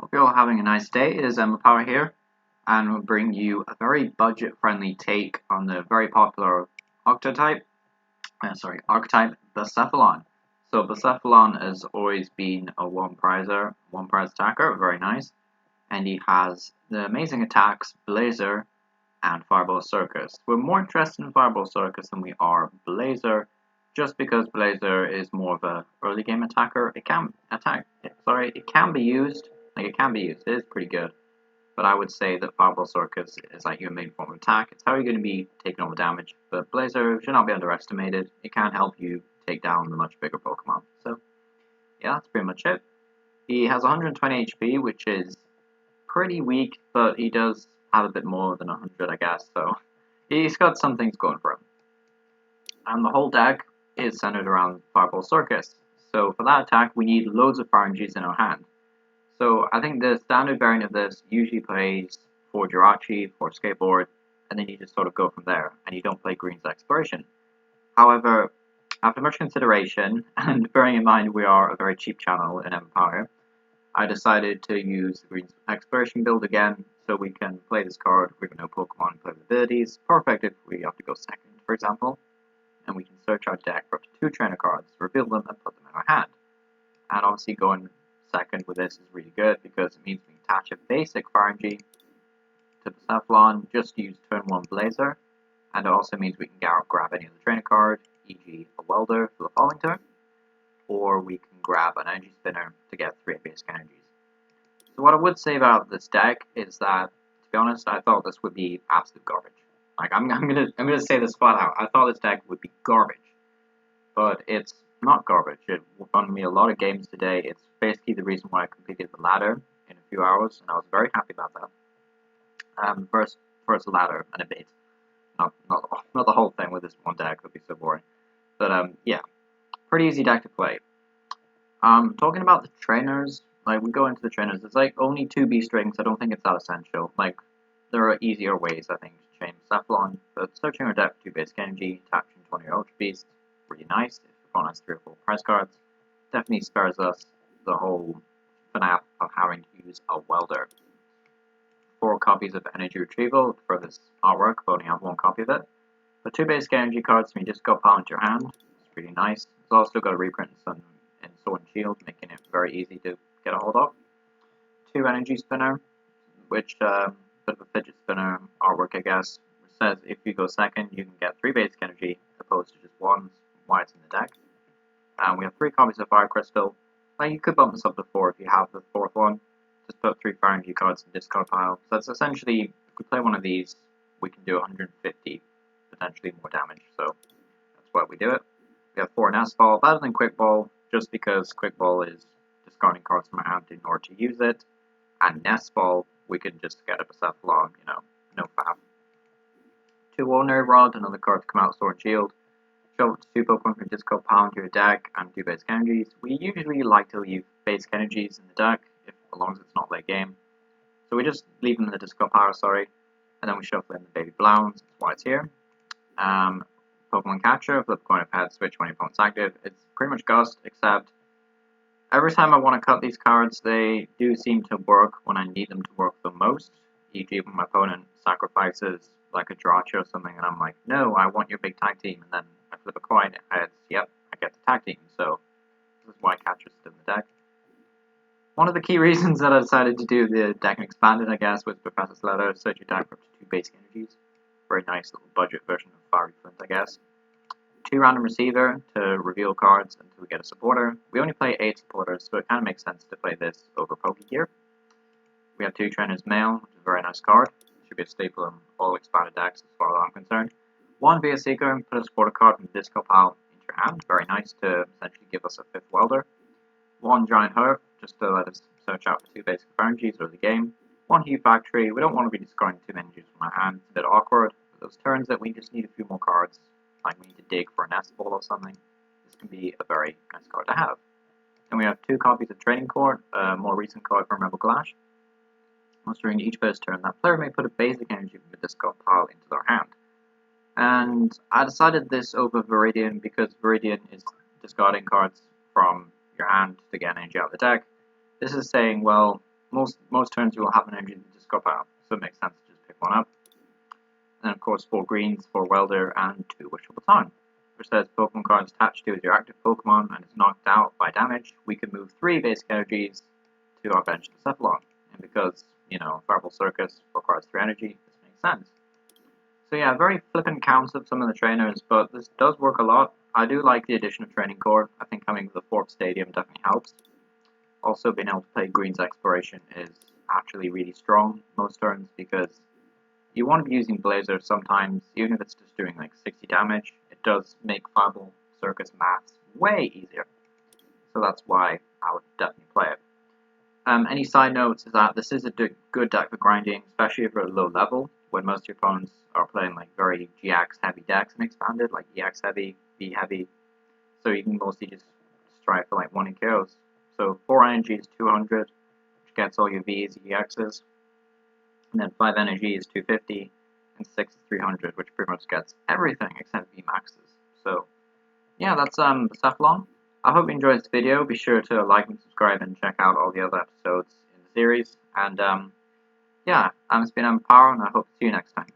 Hope you're all having a nice day. It is Emma Power here, and we'll bring you a very budget-friendly take on the very popular archetype Blacephalon. So Blacephalon has always been a one-prize attacker, very nice, and he has the amazing attacks Blazer and Fireball Circus. We're more interested in Fireball Circus than we are Blazer, just because Blazer is more of a early game attacker. It can be used. It is pretty good. But I would say that Fireball Circus is like your main form of attack. It's how you're going to be taking all the damage. But Blazer should not be underestimated. It can help you take down the much bigger Pokemon. So, yeah, that's pretty much it. He has 120 HP, which is pretty weak, but he does have a bit more than 100, I guess. So, he's got some things going for him. And the whole deck is centered around Fireball Circus. So, for that attack, we need loads of Pharynges in our hand. So I think the standard variant of this usually plays 4 Jirachi, 4 Skateboard, and then you just sort of go from there, and you don't play Green's Exploration. However, after much consideration, and bearing in mind we are a very cheap channel in Empire, I decided to use the Green's Exploration build again, so we can play this card with no Pokemon play abilities. Perfect if we have to go second, for example, and we can search our deck for up to 2 trainer cards, reveal them, and put them in our hand. And obviously going second with this is really good because it means we can attach a basic Pharynge to the Blacephalon just to use turn 1 Blazer, and it also means we can grab any other trainer card, e.g. a Welder for the following turn, or we can grab an Energy Spinner to get 3 basic energies. So what I would say about this deck is that, to be honest, I thought this would be absolute garbage. Like I'm gonna say this flat out. I thought this deck would be garbage, but it's not garbage. It won me a lot of games today. It's basically the reason why I completed the ladder in a few hours, and I was very happy about that. First ladder and a bit. Not the whole thing with this one deck, would be so boring. But yeah, pretty easy deck to play. Talking about the trainers, like we go into the trainers, it's like only 2 B strings. I don't think it's that essential. Like there are easier ways, I think, to chain Blacephalon, but searching our deck for 2 basic energy, attaching 20 Ultra Beasts, pretty nice. On us 3 or 4 prize cards, definitely spares us the whole FNAF of having to use a Welder. 4 copies of Energy Retrieval for this artwork, but only have 1 copy of it. But 2 basic energy cards from your disco pile into your hand. It's pretty nice. It's also got a reprint in Sword and Shield, making it very easy to get a hold of. 2 Energy Spinner, which bit of a fidget spinner artwork, I guess. It says if you go second, you can get 3 basic energy opposed to just 1. Why it's in the deck. And we have 3 copies of Fire Crystal. Like you could bump this up to 4 if you have the 4th one. Just put 3 Pharynge cards in the discard pile. So that's essentially, if we play one of these, we can do 150, potentially more damage. So that's why we do it. We have 4 Nest Ball, better than Quick Ball, just because Quick Ball is discarding cards from our hand in order to use it. And Nest Ball, we can just get a Blacephalon, no faff. 2 Ordinary Rod, another card to come out, Sword and Shield. Show up to 2 Pokemon from discard pile into your deck and 2 basic energies. We usually like to leave basic energies in the deck, as long as it's not late game. So we just leave them in the discard pile, and then we shuffle in the Baby Blounce, that's why it's here. Pokemon Catcher, flip coin of head, switch when your opponent's active. It's pretty much Gust, except every time I want to cut these cards, they do seem to work when I need them to work the most. E.g. when my opponent sacrifices like a Jirachi or something, and I'm like, no, I want your big tag team, and then I flip a coin, and yep, I get the tag team, so this is why Catcher's still in the deck. One of the key reasons that I decided to do the deck expanded, I guess, was Professor's Letter, search your deck for up to 2 basic energies. Very nice little budget version of Fiery Flint, I guess. 2 Random Receiver to reveal cards until we get a supporter. We only play 8 supporters, so it kind of makes sense to play this over Pokegear. We have 2 Trainers Mail, which is a very nice card. Should be a staple in all expanded decks as far as I'm concerned. 1 Via Seeker, put a supporter card from the disco pile into your hand. Very nice to essentially give us a 5th Welder. 1 Giant Herb, just to let us search out for 2 basic Pharynges early game. 1 Hue Factory, we don't want to be discarding too many juices from our hand. It's a bit awkward. For those turns that we just need a few more cards, like we need to dig for a Nest Ball or something, this can be a very nice card to have. Then we have 2 copies of Training Court, a more recent card from Rebel Clash. Once during each player's turn, that player may put a basic energy from the discard pile into their hand. And I decided this over Viridian because Viridian is discarding cards from your hand to get energy out of the deck. This is saying, well, most turns you will have an energy that just drop out, so it makes sense to just pick one up. And of course 4 greens, 4 welder, and 2 wishful baton, which says Pokemon cards attached to your active Pokemon and is knocked out by damage, we can move 3 basic energies to our bench Blacephalon. And because, you know, Fireball Circus requires 3 energy, this makes sense. So yeah, very flippant counts of some of the trainers, but this does work a lot. I do like the addition of Training Core. I think coming with the 4th Stadium definitely helps. Also, being able to play Green's Exploration is actually really strong most turns, because you want to be using Blazer sometimes, even if it's just doing like 60 damage. It does make Fireball Circus maths way easier. So that's why I would definitely play it. Any side notes is that this is a good deck for grinding, especially if you're at low level, when most of your opponents are playing like very GX heavy decks and expanded, like EX heavy, V heavy. So you can mostly just strive for like 1 KOs. So 4 energy is 200, which gets all your Vs, EXs. And then 5 energy is 250, and 6 is 300, which pretty much gets everything except VMAXs. So yeah, that's Blacephalon. I hope you enjoyed this video. Be sure to like and subscribe and check out all the other episodes in the series. And yeah, it's been Empower, and I hope to see you next time.